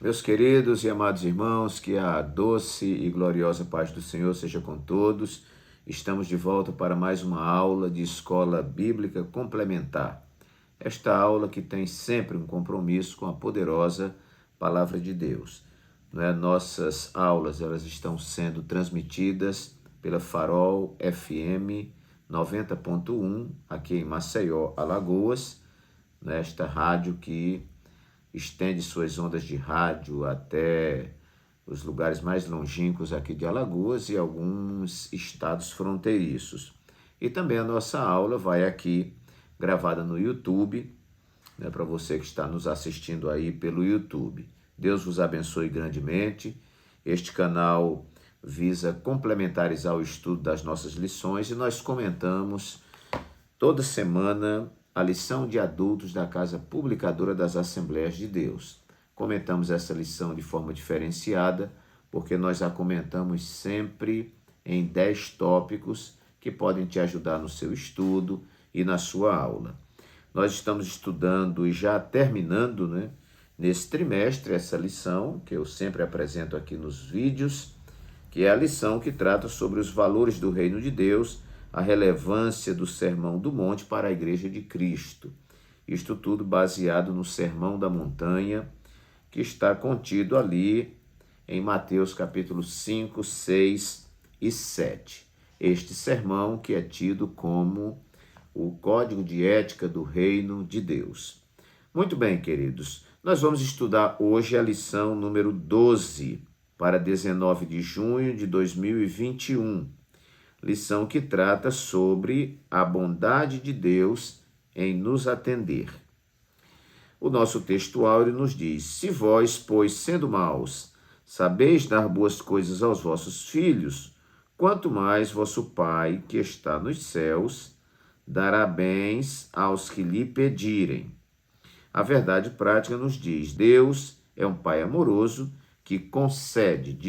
Meus queridos e amados irmãos, que a doce e gloriosa paz do Senhor seja com todos. Estamos de volta para mais uma aula de Escola Bíblica Complementar. Esta aula que tem sempre um compromisso com a poderosa Palavra de Deus. Nossas aulas elas estão sendo transmitidas pela Farol FM 90.1 aqui em Maceió, Alagoas, nesta rádio que estende suas ondas de rádio até os lugares mais longínquos aqui de Alagoas e alguns estados fronteiriços. E também a nossa aula vai aqui gravada no YouTube, para você que está nos assistindo aí pelo YouTube. Deus vos abençoe grandemente. Este canal visa complementarizar o estudo das nossas lições e nós comentamos toda semana a lição de adultos da Casa Publicadora das Assembleias de Deus. Comentamos essa lição de forma diferenciada, porque nós a comentamos sempre em 10 tópicos que podem te ajudar no seu estudo e na sua aula. Nós estamos estudando e já terminando, nesse trimestre, essa lição, que eu sempre apresento aqui nos vídeos, que é a lição que trata sobre os valores do Reino de Deus, a relevância do Sermão do Monte para a Igreja de Cristo. Isto tudo baseado no Sermão da Montanha, que está contido ali em Mateus capítulo 5, 6 e 7. Este sermão que é tido como o Código de Ética do Reino de Deus. Muito bem, queridos, nós vamos estudar hoje a lição número 12, para 19 de junho de 2021. Lição que trata sobre a bondade de Deus em nos atender. O nosso texto áureo nos diz: se vós, pois, sendo maus, sabeis dar boas coisas aos vossos filhos, quanto mais vosso Pai, que está nos céus, dará bens aos que lhe pedirem. A verdade prática nos diz: Deus é um Pai amoroso que concede,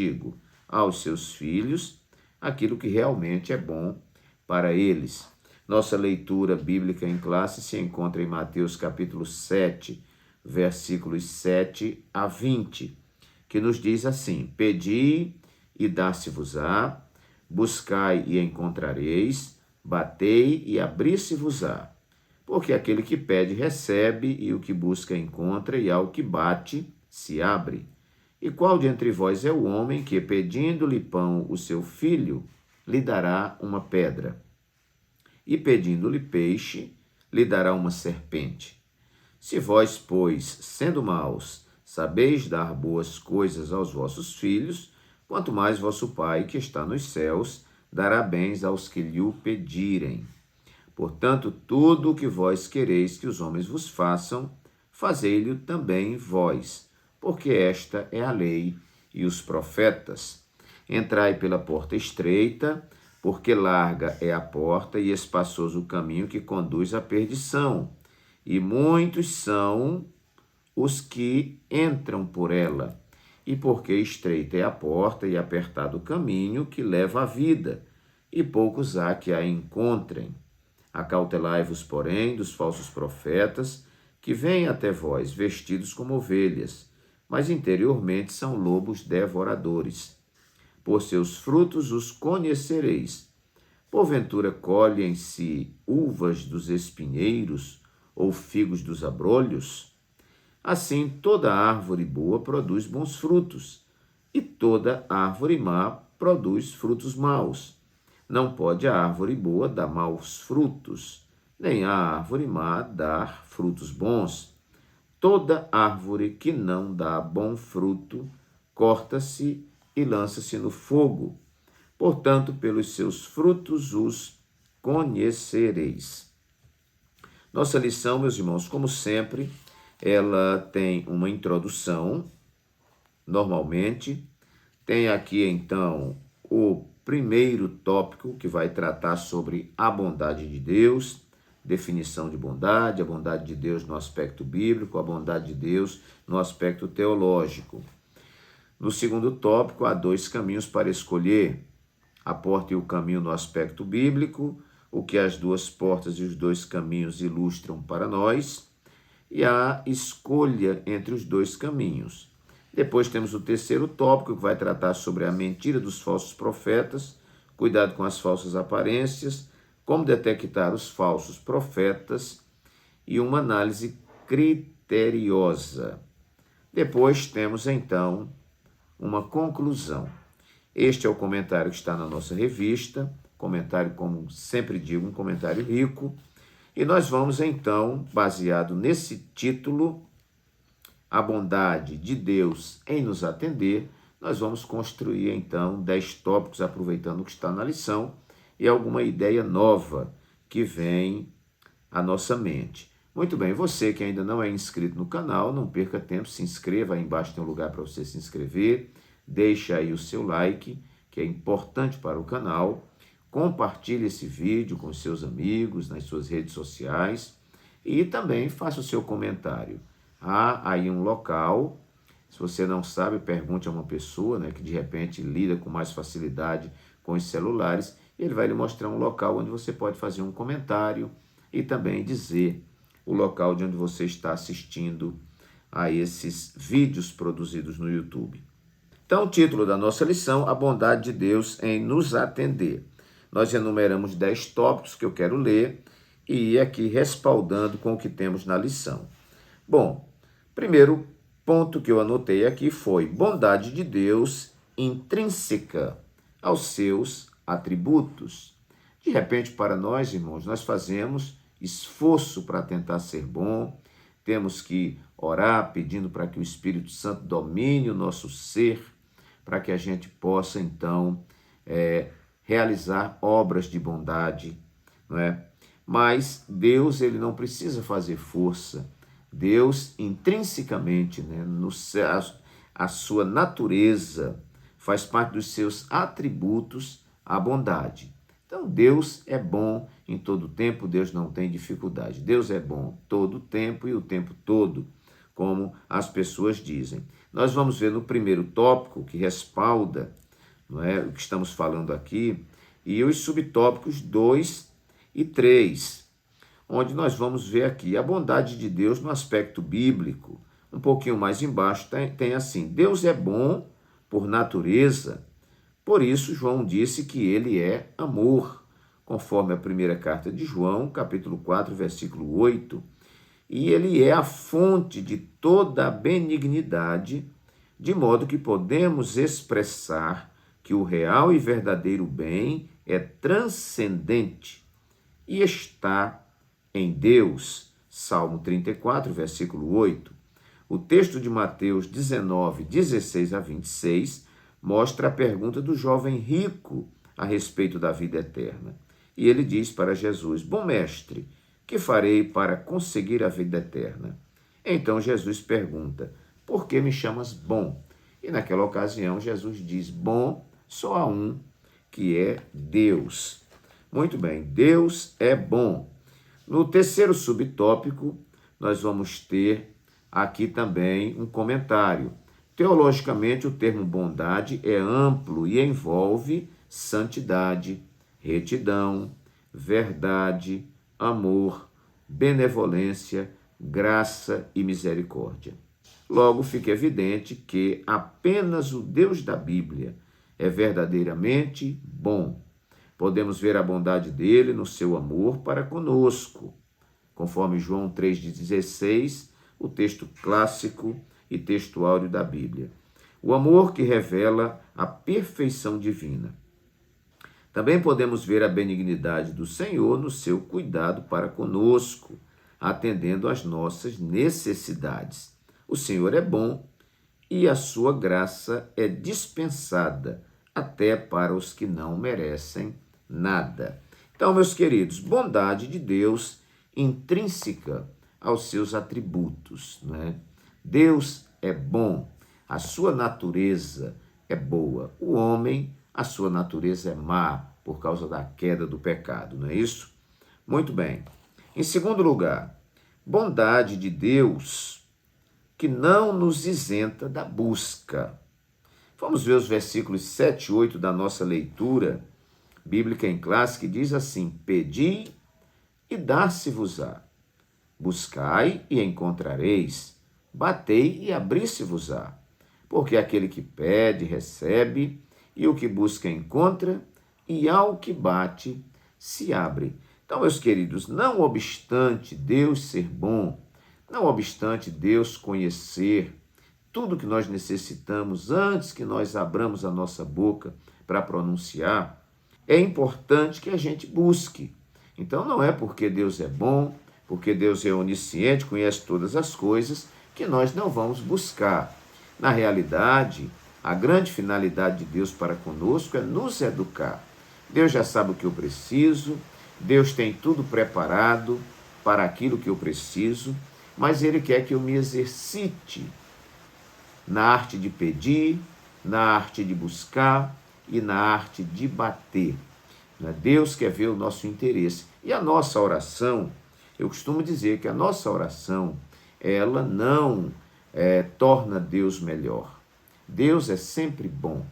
aos seus filhos aquilo que realmente é bom para eles. Nossa leitura bíblica em classe se encontra em Mateus capítulo 7, versículos 7 a 20, que nos diz assim: pedi e dar-se-vos-á, buscai e encontrareis, batei e abrir-se-vos-á. Porque aquele que pede recebe, e o que busca encontra, e ao que bate se abre. E qual de entre vós é o homem que, pedindo-lhe pão o seu filho, lhe dará uma pedra? E pedindo-lhe peixe, lhe dará uma serpente? Se vós, pois, sendo maus, sabeis dar boas coisas aos vossos filhos, quanto mais vosso Pai, que está nos céus, dará bens aos que lhe o pedirem. Portanto, tudo o que vós quereis que os homens vos façam, fazei-lhe também vós, porque esta é a lei e os profetas. Entrai pela porta estreita, porque larga é a porta e espaçoso o caminho que conduz à perdição, e muitos são os que entram por ela. E porque estreita é a porta e apertado o caminho que leva à vida, e poucos há que a encontrem. Acautelai-vos, porém, dos falsos profetas, que vêm até vós vestidos como ovelhas, mas interiormente são lobos devoradores. Por seus frutos os conhecereis. Porventura colhem-se uvas dos espinheiros ou figos dos abrolhos? Assim, toda árvore boa produz bons frutos, e toda árvore má produz frutos maus. Não pode a árvore boa dar maus frutos, nem a árvore má dar frutos bons. Toda árvore que não dá bom fruto, corta-se e lança-se no fogo. Portanto, pelos seus frutos os conhecereis. Nossa lição, meus irmãos, como sempre, ela tem uma introdução, normalmente. Tem aqui, então, o primeiro tópico, que vai tratar sobre a bondade de Deus, definição de bondade, a bondade de Deus no aspecto bíblico, a bondade de Deus no aspecto teológico. No segundo tópico, há 2 caminhos para escolher: a porta e o caminho no aspecto bíblico, o que as 2 portas e os 2 caminhos ilustram para nós, e a escolha entre os 2 caminhos. Depois temos o terceiro tópico, que vai tratar sobre a mentira dos falsos profetas, cuidado com as falsas aparências, como detectar os falsos profetas e uma análise criteriosa. Depois temos, então, uma conclusão. Este é o comentário que está na nossa revista, comentário, como sempre digo, um comentário rico, e nós vamos, então, baseado nesse título, A Bondade de Deus em Nos Atender, nós vamos construir, então, 10 tópicos, aproveitando o que está na lição, e alguma ideia nova que vem à nossa mente. Muito bem, você que ainda não é inscrito no canal, não perca tempo, se inscreva, aí embaixo tem um lugar para você se inscrever, deixa aí o seu like, que é importante para o canal, compartilhe esse vídeo com seus amigos, nas suas redes sociais, e também faça o seu comentário. Há aí um local, se você não sabe, pergunte a uma pessoa, né, que de repente lida com mais facilidade com os celulares, ele vai lhe mostrar um local onde você pode fazer um comentário e também dizer o local de onde você está assistindo a esses vídeos produzidos no YouTube. Então, o título da nossa lição, A Bondade de Deus em Nos Atender. Nós enumeramos 10 tópicos que eu quero ler e ir aqui respaldando com o que temos na lição. Bom, primeiro ponto que eu anotei aqui foi bondade de Deus intrínseca aos seus atributos. De repente, para nós, irmãos, nós fazemos esforço para tentar ser bom, temos que orar pedindo para que o Espírito Santo domine o nosso ser, para que a gente possa, então, realizar obras de bondade, não é? Mas Deus, ele não precisa fazer força. Deus, intrinsecamente, né, a sua natureza, faz parte dos seus atributos a bondade. Então, Deus é bom em todo tempo, Deus não tem dificuldade. Deus é bom todo tempo e o tempo todo, como as pessoas dizem. Nós vamos ver no primeiro tópico, que respalda, não é, o que estamos falando aqui, e os subtópicos 2 e 3, onde nós vamos ver aqui a bondade de Deus no aspecto bíblico. Um pouquinho mais embaixo tem assim, Deus é bom por natureza, por isso João disse que ele é amor, conforme a primeira carta de João, capítulo 4, versículo 8, e ele é a fonte de toda a benignidade, de modo que podemos expressar que o real e verdadeiro bem é transcendente e está em Deus. Salmo 34, versículo 8. O texto de Mateus 19, 16 a 26 mostra a pergunta do jovem rico a respeito da vida eterna. E ele diz para Jesus, bom mestre, que farei para conseguir a vida eterna? Então Jesus pergunta, por que me chamas bom? E naquela ocasião Jesus diz, bom só há um, que é Deus. Muito bem, Deus é bom. No terceiro subtópico, nós vamos ter aqui também um comentário. Teologicamente, o termo bondade é amplo e envolve santidade, retidão, verdade, amor, benevolência, graça e misericórdia. Logo, fica evidente que apenas o Deus da Bíblia é verdadeiramente bom. Podemos ver a bondade dele no seu amor para conosco, conforme João 3,16, o texto clássico e texto áureo da Bíblia. O amor que revela a perfeição divina. Também podemos ver a benignidade do Senhor no seu cuidado para conosco, atendendo às nossas necessidades. O Senhor é bom e a sua graça é dispensada até para os que não merecem nada. Então, meus queridos, bondade de Deus intrínseca aos seus atributos, né? Deus é bom, a sua natureza é boa. O homem, a sua natureza é má por causa da queda do pecado, não é isso? Muito bem. Em segundo lugar, bondade de Deus que não nos isenta da busca. Vamos ver os versículos 7 e 8 da nossa leitura bíblica em classe, que diz assim, pedi e dar-se-vos-á, buscai e encontrareis, batei e abrir-se-vos-á, porque aquele que pede, recebe, e o que busca, encontra, e ao que bate, se abre. Então, meus queridos, não obstante Deus ser bom, não obstante Deus conhecer tudo que nós necessitamos antes que nós abramos a nossa boca para pronunciar, é importante que a gente busque. Então, não é porque Deus é bom, porque Deus é onisciente, conhece todas as coisas, que nós não vamos buscar. Na realidade, a grande finalidade de Deus para conosco é nos educar. Deus já sabe o que eu preciso, Deus tem tudo preparado para aquilo que eu preciso, mas Ele quer que eu me exercite na arte de pedir, na arte de buscar e na arte de bater. Deus quer ver o nosso interesse. E a nossa oração, eu costumo dizer que a nossa oração, ela não torna Deus melhor. Deus é sempre bom.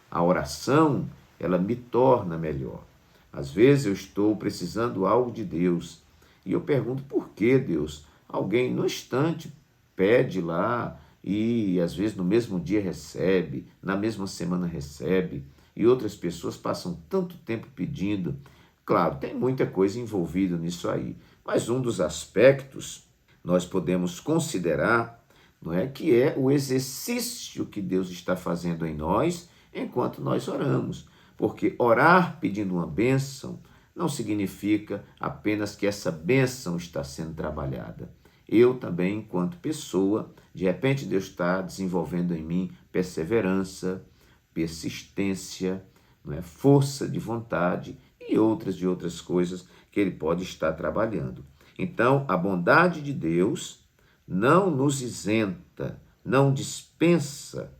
A oração, ela me torna melhor. Às vezes eu estou precisando algo de Deus e eu pergunto, por que Deus? Alguém no instante pede lá e às vezes no mesmo dia recebe, na mesma semana recebe, e outras pessoas passam tanto tempo pedindo. Claro, tem muita coisa envolvida nisso aí, mas um dos aspectos nós podemos considerar, não é, que é o exercício que Deus está fazendo em nós enquanto nós oramos. Porque orar pedindo uma bênção não significa apenas que essa bênção está sendo trabalhada. Eu também, enquanto pessoa, de repente Deus está desenvolvendo em mim perseverança, persistência, não é, força de vontade e outras coisas que Ele pode estar trabalhando. Então, a bondade de Deus não nos isenta, não dispensa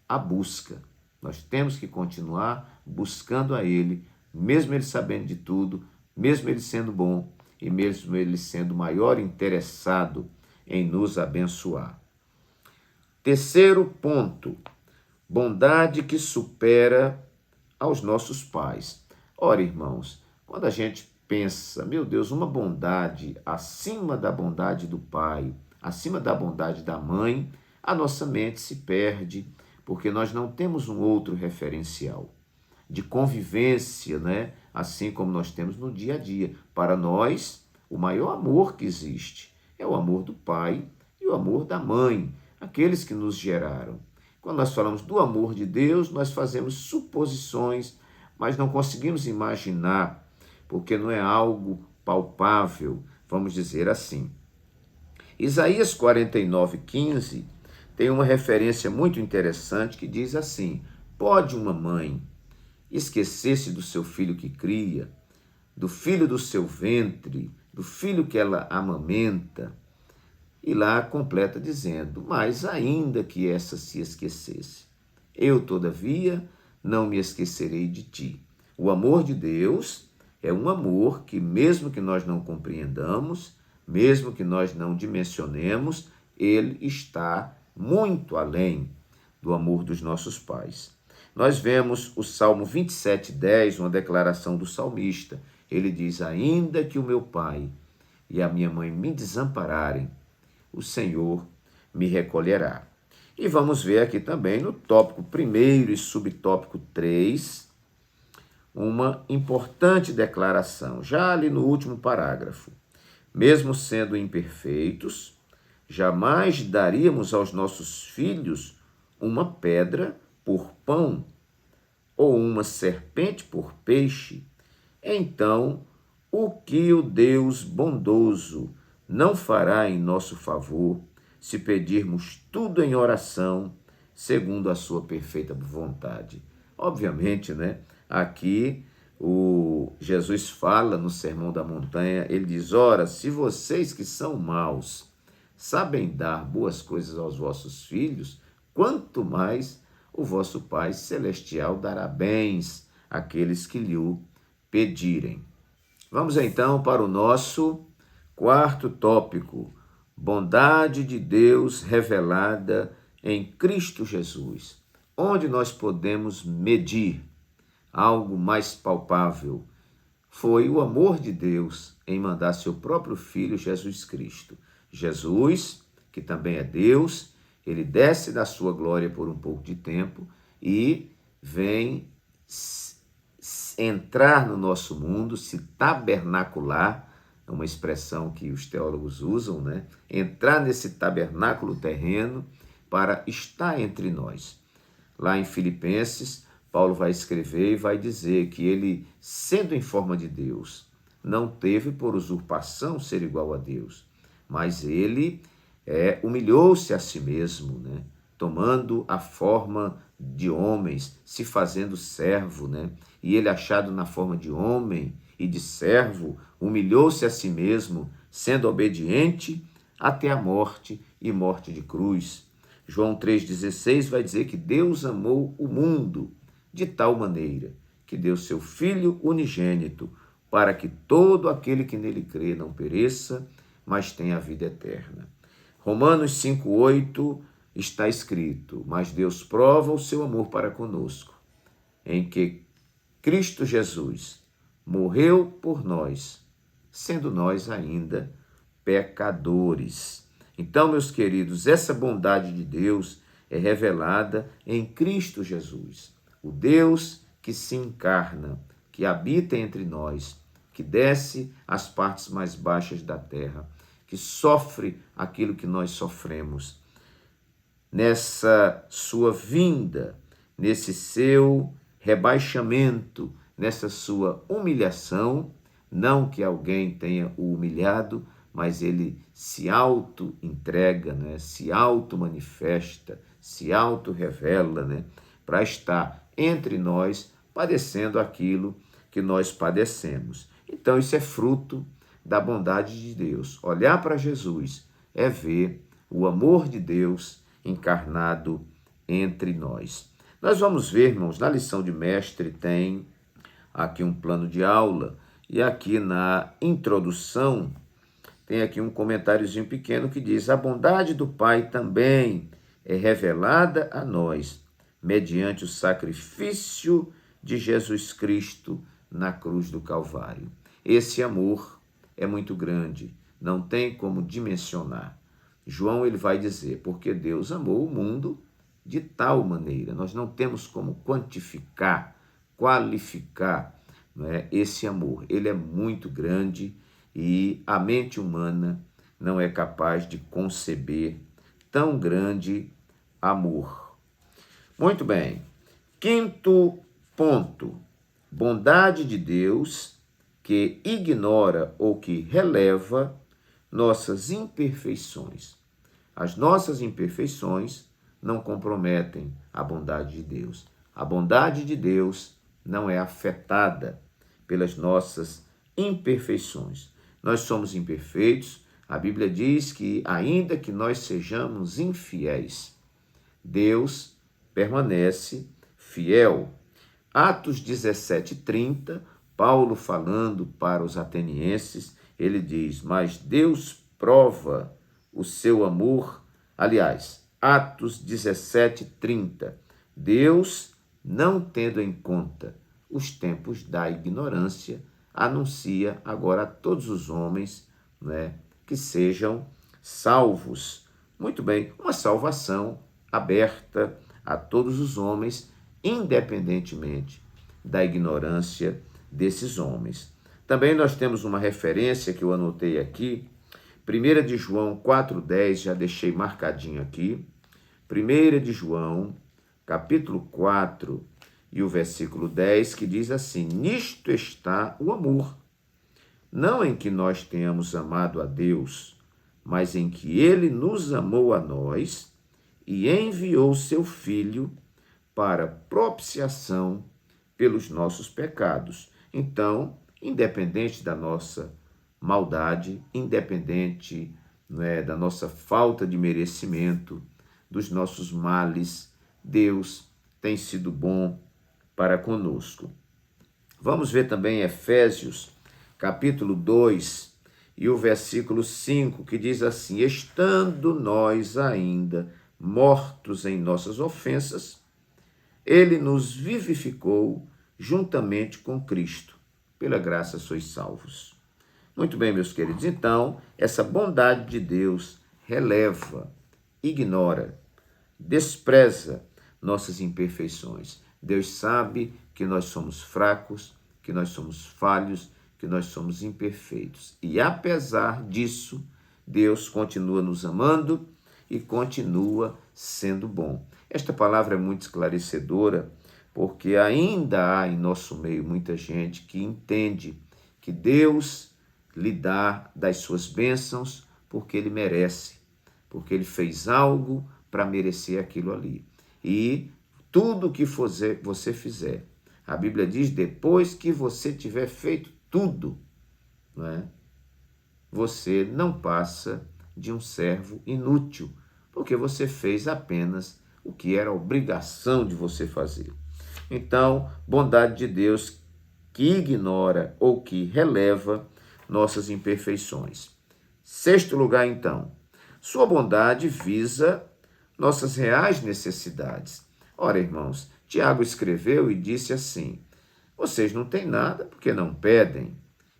a busca. Nós temos que continuar buscando a Ele, mesmo Ele sabendo de tudo, mesmo Ele sendo bom e mesmo Ele sendo maior interessado em nos abençoar. Terceiro ponto, bondade que supera aos nossos pais. Ora, irmãos, quando a gente pensa, meu Deus, uma bondade acima da bondade do pai, acima da bondade da mãe, a nossa mente se perde, porque nós não temos um outro referencial de convivência, né? Assim como nós temos no dia a dia. Para nós, o maior amor que existe é o amor do pai e o amor da mãe, aqueles que nos geraram. Quando nós falamos do amor de Deus, nós fazemos suposições, mas não conseguimos imaginar, porque não é algo palpável, vamos dizer assim. Isaías 49:15 tem uma referência muito interessante que diz assim: pode uma mãe esquecer-se do seu filho que cria, do filho do seu ventre, do filho que ela amamenta? E lá completa dizendo: mas ainda que essa se esquecesse, eu, todavia, não me esquecerei de ti. O amor de Deus é um amor que, mesmo que nós não compreendamos, mesmo que nós não dimensionemos, ele está muito além do amor dos nossos pais. Nós vemos o Salmo 27:10, uma declaração do salmista. Ele diz: ainda que o meu pai e a minha mãe me desampararem, o Senhor me recolherá. E vamos ver aqui também no tópico 1 e subtópico 3, uma importante declaração, já ali no último parágrafo. Mesmo sendo imperfeitos, jamais daríamos aos nossos filhos uma pedra por pão ou uma serpente por peixe. Então, o que o Deus bondoso não fará em nosso favor se pedirmos tudo em oração, segundo a sua perfeita vontade? Obviamente, né? Aqui o Jesus fala no Sermão da Montanha, ele diz: ora, se vocês que são maus sabem dar boas coisas aos vossos filhos, quanto mais o vosso Pai Celestial dará bens àqueles que lhe o pedirem. Vamos então para o nosso quarto tópico, bondade de Deus revelada em Cristo Jesus, onde nós podemos medir algo mais palpável. Foi o amor de Deus em mandar seu próprio Filho Jesus Cristo. Jesus, que também é Deus Ele desce da sua glória por um pouco de tempo e vem entrar no nosso mundo, se tabernacular, é uma expressão que os teólogos usam, né? Entrar nesse tabernáculo terreno para estar entre nós. Lá em Filipenses, Paulo vai escrever e vai dizer que ele, sendo em forma de Deus, não teve por usurpação ser igual a Deus, mas ele humilhou-se a si mesmo, né? Tomando a forma de homens, se fazendo servo, né? E ele, achado na forma de homem e de servo, humilhou-se a si mesmo, sendo obediente até a morte e morte de cruz. João 3,16 vai dizer que Deus amou o mundo de tal maneira que deu seu Filho unigênito para que todo aquele que nele crê não pereça, mas tenha a vida eterna. Romanos 5,8 está escrito: mas Deus prova o seu amor para conosco, em que Cristo Jesus morreu por nós, sendo nós ainda pecadores. Então, meus queridos, essa bondade de Deus é revelada em Cristo Jesus, o Deus que se encarna, que habita entre nós, que desce às partes mais baixas da terra, que sofre aquilo que nós sofremos. Nessa sua vinda, nesse seu rebaixamento, nessa sua humilhação, não que alguém tenha o humilhado, mas ele se auto-entrega, né? Se auto-manifesta, se auto-revela, né? Para estar entre nós, padecendo aquilo que nós padecemos. Então, isso é fruto da bondade de Deus. Olhar para Jesus é ver o amor de Deus encarnado entre nós. Nós vamos ver, irmãos, na lição de mestre tem aqui um plano de aula e aqui na introdução tem aqui um comentáriozinho pequeno que diz: a bondade do Pai também é revelada a nós mediante o sacrifício de Jesus Cristo na cruz do Calvário. Esse amor é muito grande, não tem como dimensionar. João ele vai dizer, porque Deus amou o mundo de tal maneira. Nós não temos como quantificar, qualificar, não é, esse amor. Ele é muito grande e a mente humana não é capaz de conceber tão grande amor. Muito bem. Quinto ponto. Bondade de Deus que ignora ou que releva nossas imperfeições. As nossas imperfeições não comprometem a bondade de Deus. A bondade de Deus não é afetada pelas nossas imperfeições. Nós somos imperfeitos. A Bíblia diz que, ainda que nós sejamos infiéis, Deus permanece fiel. Atos 17:30, Paulo falando para os atenienses, ele diz: mas Deus prova o seu amor. Aliás, Atos 17:30, Deus, não tendo em conta os tempos da ignorância, anuncia agora a todos os homens, né, que sejam salvos. Muito bem, uma salvação aberta a todos os homens, independentemente da ignorância desses homens. Também nós temos uma referência que eu anotei aqui, 1 de João 4,10, já deixei marcadinho aqui. 1 de João, capítulo 4, e o versículo 10, que diz assim: nisto está o amor, não em que nós tenhamos amado a Deus, mas em que ele nos amou a nós e enviou seu Filho para propiciação pelos nossos pecados. Então, independente da nossa maldade, independente, né, da nossa falta de merecimento, dos nossos males, Deus tem sido bom para conosco. Vamos ver também Efésios, capítulo 2, e o versículo 5, que diz assim: estando nós ainda mortos em nossas ofensas, ele nos vivificou juntamente com Cristo. Pela graça sois salvos. Muito bem, meus queridos. Então, essa bondade de Deus releva, ignora despreza nossas imperfeições. Deus sabe que nós somos fracos, que nós somos falhos, que nós somos imperfeitos. E apesar disso, Deus continua nos amando e continua sendo bom. Esta palavra é muito esclarecedora, porque ainda há em nosso meio muita gente que entende que Deus lhe dá das suas bênçãos porque ele merece, porque ele fez algo para merecer aquilo ali. E tudo que você fizer, a Bíblia diz, depois que você tiver feito tudo, não é? Você não passa de um servo inútil, porque você fez apenas o que era obrigação de você fazer. Então, bondade de Deus que ignora ou que releva nossas imperfeições. Sexto lugar, então, sua bondade visa nossas reais necessidades. Ora, irmãos, Tiago escreveu e disse assim: vocês não têm nada porque não pedem,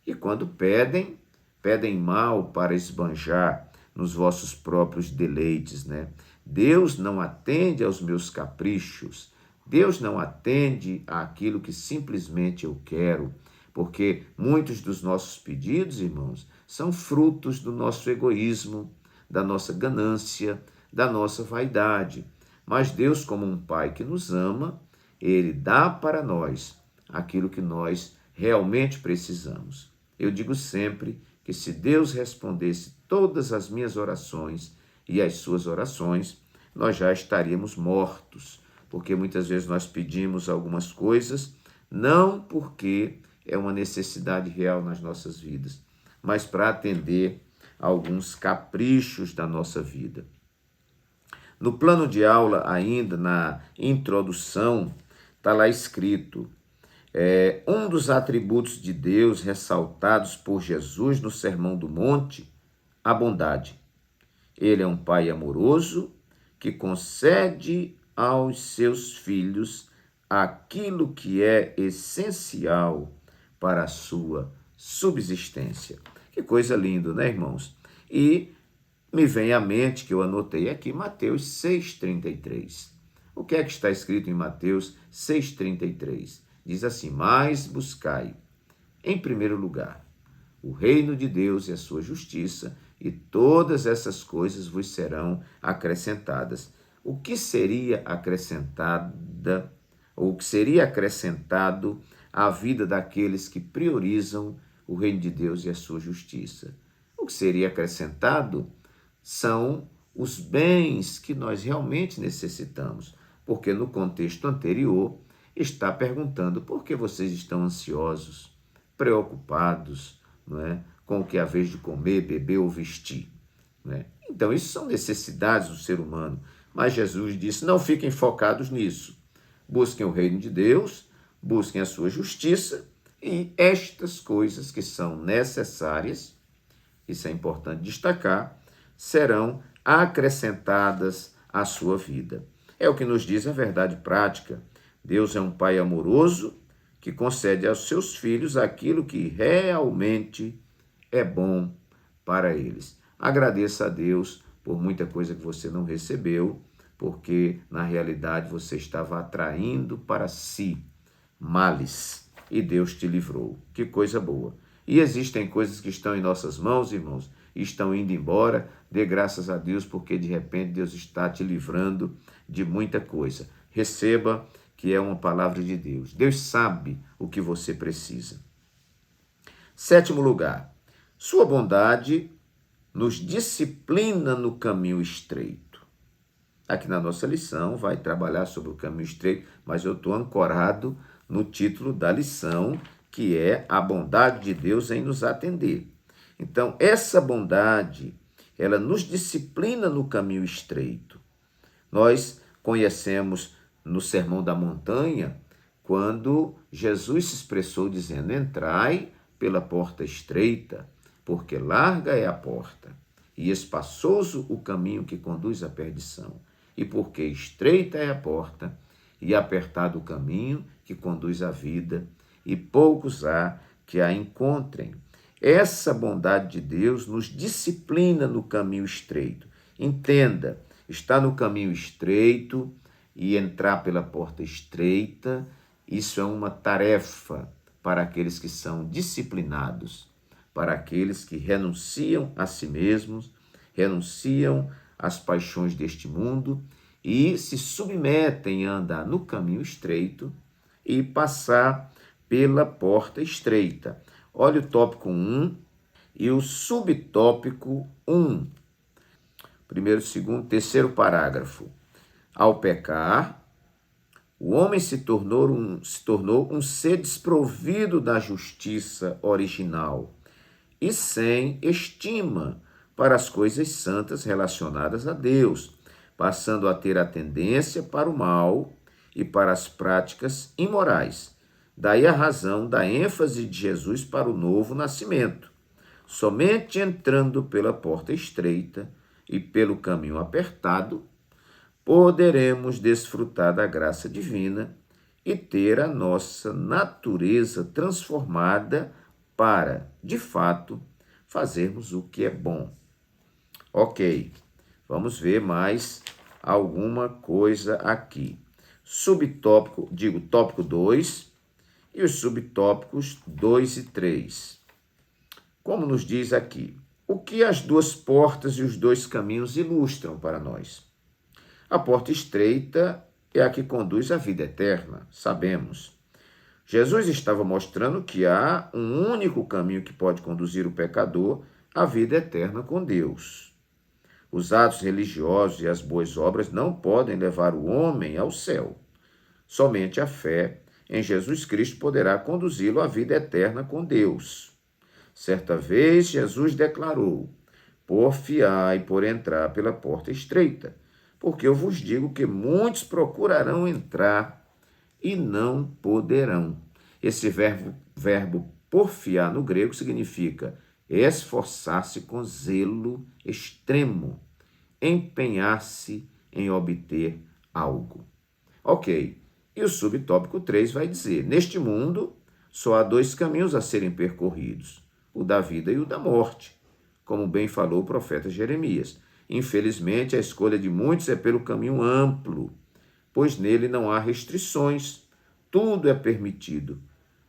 e quando pedem, pedem mal para esbanjar nos vossos próprios deleites, né? Deus não atende aos meus caprichos, Deus não atende àquilo que simplesmente eu quero, porque muitos dos nossos pedidos, irmãos, são frutos do nosso egoísmo, da nossa ganância, da nossa vaidade. Mas Deus, como um Pai que nos ama, Ele dá para nós aquilo que nós realmente precisamos. Eu digo sempre que se Deus respondesse todas as minhas orações e as suas orações, nós já estaríamos mortos, porque muitas vezes nós pedimos algumas coisas, não porque é uma necessidade real nas nossas vidas, mas para atender a alguns caprichos da nossa vida. No plano de aula, ainda na introdução, está lá escrito, um dos atributos de Deus ressaltados por Jesus no Sermão do Monte, a bondade. Ele é um pai amoroso que concede aos seus filhos aquilo que é essencial para a sua subsistência. Que coisa linda, né, irmãos? E me vem à mente, que eu anotei aqui, Mateus 6,33. O que é que está escrito em Mateus 6,33? Diz assim: mas buscai, em primeiro lugar, o reino de Deus e a sua justiça, e todas essas coisas vos serão acrescentadas. O que seria acrescentada, ou o que seria acrescentado à vida daqueles que priorizam o reino de Deus e a sua justiça? O que seria acrescentado são os bens que nós realmente necessitamos, porque no contexto anterior está perguntando por que vocês estão ansiosos, preocupados, não é, com o que é a vez de comer, beber ou vestir, não é? Então, isso são necessidades do ser humano, mas Jesus disse, não fiquem focados nisso, busquem o reino de Deus, busquem a sua justiça, e estas coisas que são necessárias, isso é importante destacar, serão acrescentadas à sua vida. É o que nos diz a verdade prática. Deus é um pai amoroso que concede aos seus filhos aquilo que realmente é bom para eles. Agradeça a Deus por muita coisa que você não recebeu, porque na realidade você estava atraindo para si males e Deus te livrou. Que coisa boa. E existem coisas que estão em nossas mãos, irmãos, e estão indo embora. Dê graças a Deus, porque de repente Deus está te livrando de muita coisa. Receba, que é uma palavra de Deus. Deus sabe o que você precisa. Sétimo lugar, sua bondade nos disciplina no caminho estreito. Aqui na nossa lição vai trabalhar sobre o caminho estreito, mas eu estou ancorado no título da lição, que é a bondade de Deus em nos atender. Então, essa bondade, ela nos disciplina no caminho estreito. Nós conhecemos no Sermão da Montanha, quando Jesus se expressou dizendo, entrai pela porta estreita, porque larga é a porta, e espaçoso o caminho que conduz à perdição, e porque estreita é a porta, e apertado o caminho que conduz à vida, e poucos há que a encontrem. Essa bondade de Deus nos disciplina no caminho estreito. Entenda, Está no caminho estreito e entrar pela porta estreita, isso é uma tarefa para aqueles que são disciplinados, para aqueles que renunciam a si mesmos, renunciam às paixões deste mundo e se submetem a andar no caminho estreito e passar pela porta estreita. Olha o tópico 1 e o subtópico 1. Primeiro, segundo, terceiro parágrafo. Ao pecar, o homem se tornou um ser desprovido da justiça original e sem estima para as coisas santas relacionadas a Deus, passando a ter a tendência para o mal e para as práticas imorais. Daí a razão da ênfase de Jesus para o novo nascimento. Somente entrando pela porta estreita e pelo caminho apertado, poderemos desfrutar da graça divina e ter a nossa natureza transformada para, de fato, fazermos o que é bom. Ok, vamos ver mais alguma coisa aqui. Tópico 2 e os subtópicos 2 e 3. Como nos diz aqui, o que as duas portas e os dois caminhos ilustram para nós? A porta estreita é a que conduz à vida eterna, sabemos. Jesus estava mostrando que há um único caminho que pode conduzir o pecador à vida eterna com Deus. Os atos religiosos e as boas obras não podem levar o homem ao céu. Somente a fé em Jesus Cristo poderá conduzi-lo à vida eterna com Deus. Certa vez, Jesus declarou: porfiai por entrar pela porta estreita, porque eu vos digo que muitos procurarão entrar e não poderão. Esse verbo porfiar no grego significa esforçar-se com zelo extremo, empenhar-se em obter algo. Ok, e o subtópico 3 vai dizer: neste mundo só há dois caminhos a serem percorridos, o da vida e o da morte, como bem falou o profeta Jeremias. Infelizmente, a escolha de muitos é pelo caminho amplo, pois nele não há restrições, tudo é permitido.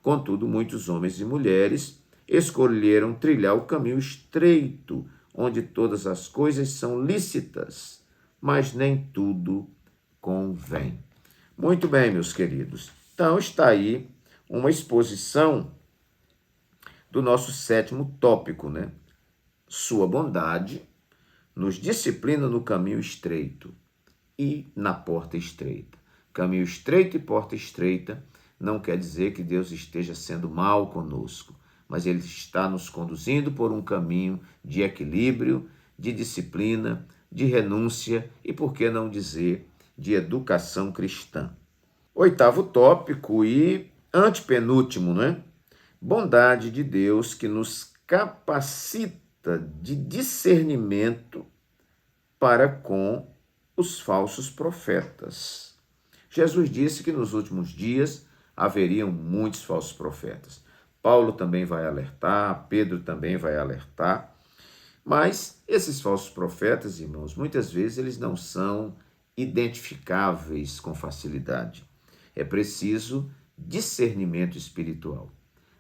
Contudo, muitos homens e mulheres escolheram trilhar o caminho estreito, onde todas as coisas são lícitas, mas nem tudo convém. Muito bem, meus queridos. Então, está aí uma exposição do nosso sétimo tópico, né? Sua bondade nos disciplina no caminho estreito e na porta estreita. Caminho estreito e porta estreita não quer dizer que Deus esteja sendo mal conosco, mas Ele está nos conduzindo por um caminho de equilíbrio, de disciplina, de renúncia e, por que não dizer, de educação cristã. Oitavo tópico e antepenúltimo, né? Bondade de Deus que nos capacita de discernimento para com os falsos profetas. Jesus disse que nos últimos dias haveriam muitos falsos profetas. Paulo também vai alertar, Pedro também vai alertar, mas esses falsos profetas, irmãos, muitas vezes eles não são identificáveis com facilidade. É preciso discernimento espiritual.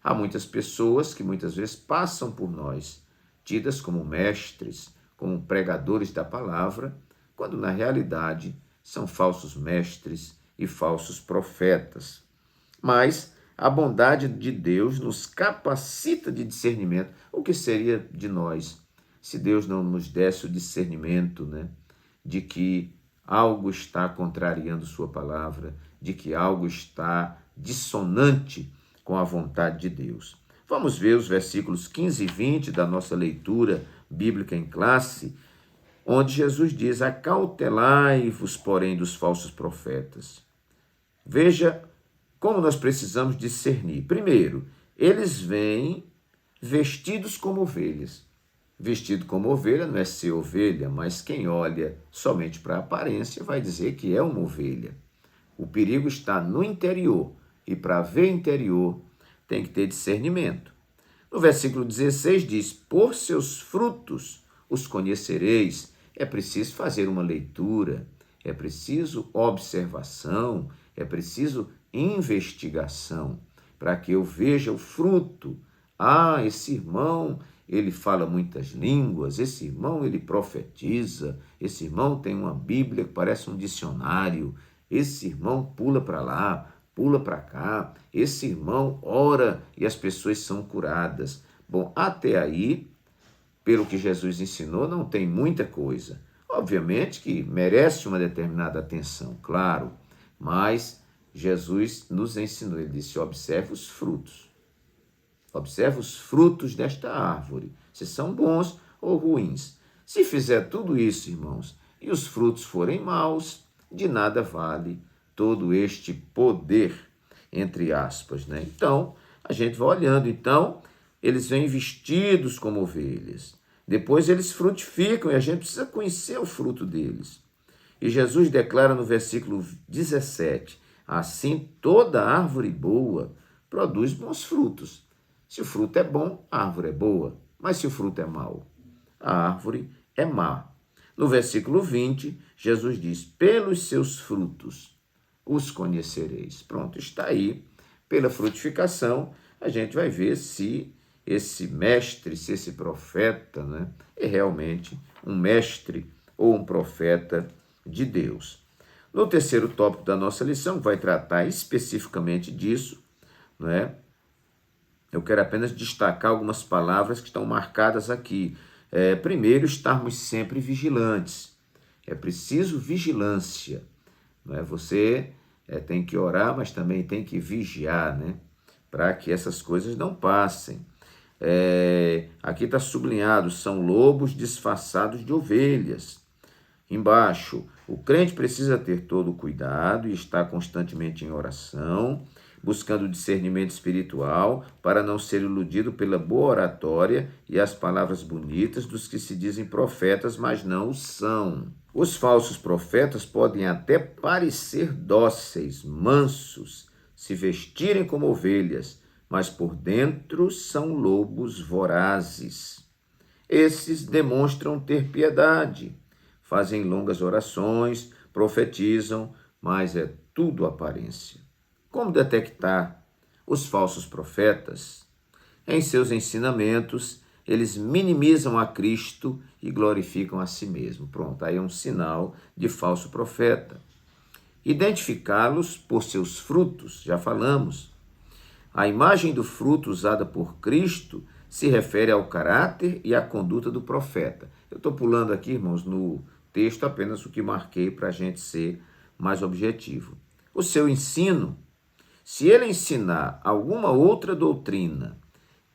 Há muitas pessoas que muitas vezes passam por nós, tidas como mestres, como pregadores da palavra, quando na realidade são falsos mestres e falsos profetas. Mas a bondade de Deus nos capacita de discernimento. O que seria de nós se Deus não nos desse o discernimento, né, de que algo está contrariando sua palavra, de que algo está dissonante com a vontade de Deus? Vamos ver os versículos 15 e 20 da nossa leitura bíblica em classe, onde Jesus diz: acautelai-vos, porém, dos falsos profetas. Veja como nós precisamos discernir. Primeiro, eles vêm vestidos como ovelhas. Vestido como ovelha não é ser ovelha, mas quem olha somente para a aparência vai dizer que é uma ovelha. O perigo está no interior, e para ver interior tem que ter discernimento. No versículo 16 diz: por seus frutos os conhecereis. é preciso fazer uma leitura, é preciso observação, é preciso investigação, para que eu veja o fruto. Ah, esse irmão, ele fala muitas línguas, esse irmão, ele profetiza, esse irmão tem uma Bíblia que parece um dicionário, esse irmão pula para lá, pula para cá, esse irmão ora e as pessoas são curadas. Bom, até aí, pelo que Jesus ensinou, não tem muita coisa. Obviamente que merece uma determinada atenção, claro, mas Jesus nos ensinou, ele disse, observe os frutos. Observe os frutos desta árvore, se são bons ou ruins. Se fizer tudo isso, irmãos, e os frutos forem maus, de nada vale todo este poder, entre aspas, né? Então, a gente vai olhando, então, eles vêm vestidos como ovelhas. Depois eles frutificam e a gente precisa conhecer o fruto deles. E Jesus declara no versículo 17, assim toda árvore boa produz bons frutos. Se o fruto é bom, a árvore é boa. Mas se o fruto é mau, a árvore é má. No versículo 20, Jesus diz, pelos seus frutos os conhecereis. Pronto, está aí. Pela frutificação, a gente vai ver se esse mestre, se esse profeta, né, é realmente um mestre ou um profeta de Deus. No terceiro tópico da nossa lição, que vai tratar especificamente disso, né, eu quero apenas destacar algumas palavras que estão marcadas aqui. Primeiro, estarmos sempre vigilantes. É preciso vigilância. Não é? Você tem que orar, mas também tem que vigiar, né? Para que essas coisas não passem. Aqui está sublinhado, são lobos disfarçados de ovelhas. Embaixo, o crente precisa ter todo o cuidado e estar constantemente em oração, buscando discernimento espiritual para não ser iludido pela boa oratória e as palavras bonitas dos que se dizem profetas, mas não o são. Os falsos profetas podem até parecer dóceis, mansos, se vestirem como ovelhas, mas por dentro são lobos vorazes. Esses demonstram ter piedade, fazem longas orações, profetizam, mas é tudo aparência. Como detectar os falsos profetas? Em seus ensinamentos, eles minimizam a Cristo e glorificam a si mesmo. Pronto, aí é um sinal de falso profeta. Identificá-los por seus frutos, já falamos. A imagem do fruto usada por Cristo se refere ao caráter e à conduta do profeta. Eu estou pulando aqui, irmãos, no texto apenas o que marquei para a gente ser mais objetivo. O seu ensino, se ele ensinar alguma outra doutrina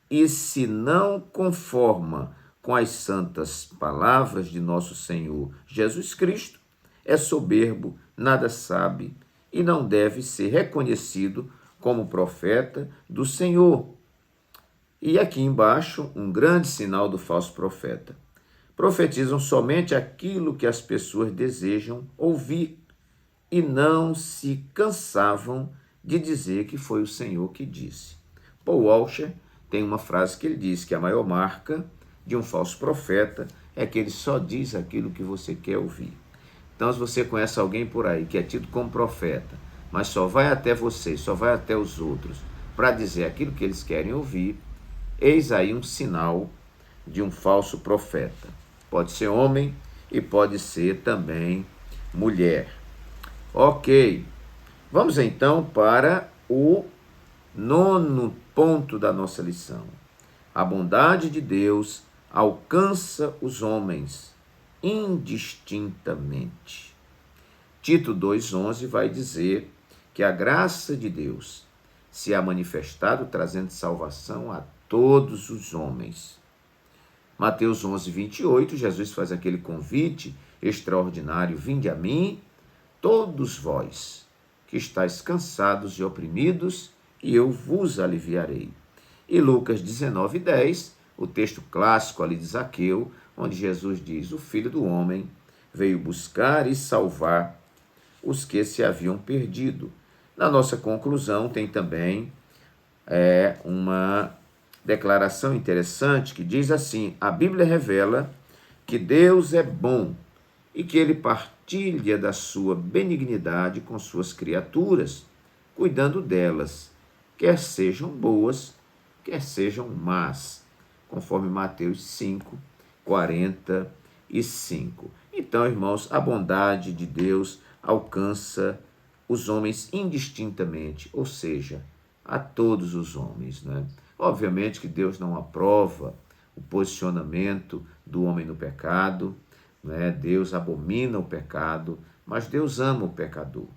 e se não conforma com as santas palavras de nosso Senhor Jesus Cristo, é soberbo, nada sabe e não deve ser reconhecido como profeta do Senhor. E aqui embaixo, um grande sinal do falso profeta. Profetizam somente aquilo que as pessoas desejam ouvir e não se cansavam de dizer que foi o Senhor que disse. Paul Washer tem uma frase que ele diz que a maior marca de um falso profeta é que ele só diz aquilo que você quer ouvir. Então, se você conhece alguém por aí que é tido como profeta, mas só vai até você, só vai até os outros para dizer aquilo que eles querem ouvir, eis aí um sinal de um falso profeta. Pode ser homem e pode ser também mulher. Ok, vamos então para o 9º ponto da nossa lição. A bondade de Deus alcança os homens indistintamente. Tito 2,11 vai dizer que a graça de Deus se há manifestado trazendo salvação a todos os homens. Mateus 11:28, Jesus faz aquele convite extraordinário, vinde a mim, todos vós que estáis cansados e oprimidos, e eu vos aliviarei. E Lucas 19:10, o texto clássico ali de Zaqueu, onde Jesus diz, o Filho do Homem veio buscar e salvar os que se haviam perdido. Na nossa conclusão tem também uma declaração interessante que diz assim, a Bíblia revela que Deus é bom e que ele partilha da sua benignidade com suas criaturas, cuidando delas, quer sejam boas, quer sejam más, conforme Mateus 5, 45. Então, irmãos, a bondade de Deus alcança os homens indistintamente, ou seja, a todos os homens, né? Obviamente que Deus não aprova o posicionamento do homem no pecado, né? Deus abomina o pecado, mas Deus ama o pecador.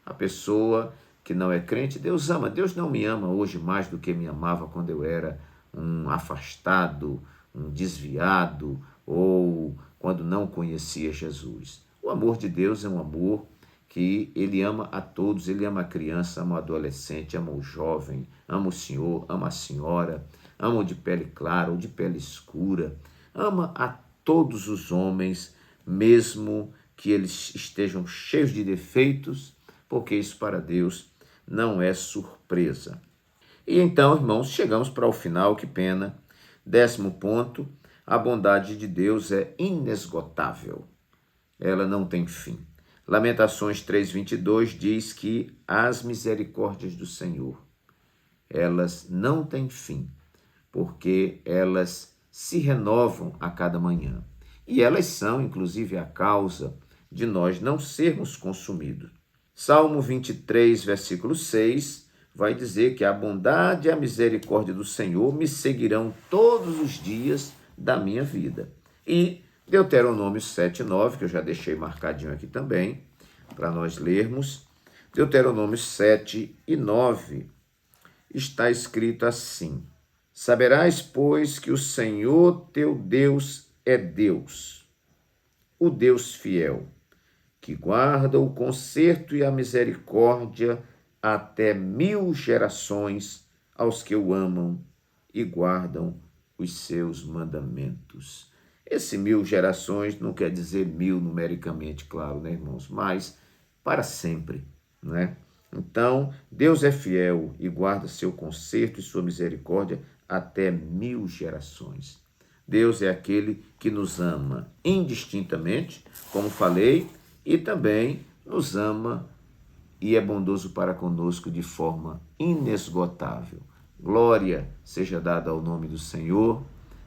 A pessoa que não é crente, Deus ama. Deus não me ama hoje mais do que me amava quando eu era um afastado, um desviado, ou quando não conhecia Jesus. O amor de Deus é um amor que ele ama a todos, ele ama a criança, ama o adolescente, ama o jovem, ama o senhor, ama a senhora, ama o de pele clara, o de pele escura, ama a todos os homens, mesmo que eles estejam cheios de defeitos, porque isso para Deus não é surpresa. E então, irmãos, chegamos para o final, que pena. 10º ponto, a bondade de Deus é inesgotável. Ela não tem fim. Lamentações 3:22 diz que as misericórdias do Senhor, elas não têm fim, porque elas se renovam a cada manhã. E elas são, inclusive, a causa de nós não sermos consumidos. Salmo 23, versículo 6, vai dizer que a bondade e a misericórdia do Senhor me seguirão todos os dias da minha vida. E Deuteronômio 7:9, que eu já deixei marcadinho aqui também, para nós lermos. Deuteronômio 7:9 está escrito assim: Saberás, pois, que o Senhor teu Deus é Deus, o Deus fiel, que guarda o conserto e a misericórdia até 1000 gerações aos que o amam e guardam os seus mandamentos. Esse 1000 gerações não quer dizer 1000 numericamente, claro, né, irmãos? Mas para sempre, não é? Então, Deus é fiel e guarda seu conserto e sua misericórdia até 1000 gerações. Deus é aquele que nos ama indistintamente, como falei, e também nos ama e é bondoso para conosco de forma inesgotável. Glória seja dada ao nome do Senhor,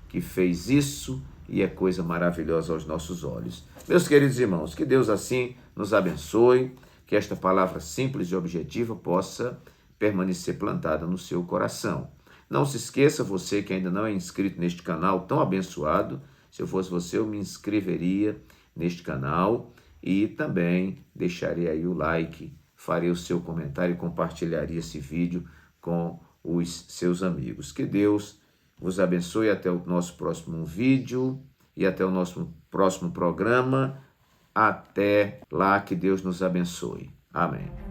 que fez isso e é coisa maravilhosa aos nossos olhos. Meus queridos irmãos, que Deus assim nos abençoe, que esta palavra simples e objetiva possa permanecer plantada no seu coração. Não se esqueça, você que ainda não é inscrito neste canal tão abençoado, se eu fosse você, eu me inscreveria neste canal e também deixaria aí o like, faria o seu comentário e compartilharia esse vídeo com os seus amigos. Que Deus vos abençoe até o nosso próximo vídeo e até o nosso próximo programa. Até lá, que Deus nos abençoe. Amém.